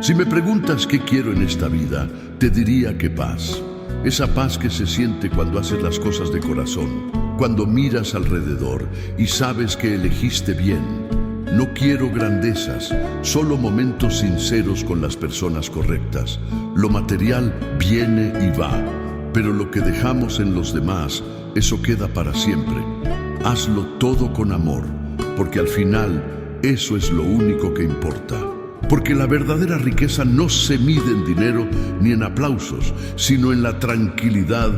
Si me preguntas qué quiero en esta vida, te diría que paz. Esa paz que se siente cuando haces las cosas de corazón, cuando miras alrededor y sabes que elegiste bien. No quiero grandezas, solo momentos sinceros con las personas correctas. Lo material viene y va, pero lo que dejamos en los demás, eso queda para siempre. Hazlo todo con amor, porque al final eso es lo único que importa. Porque la verdadera riqueza no se mide en dinero ni en aplausos, sino en la tranquilidad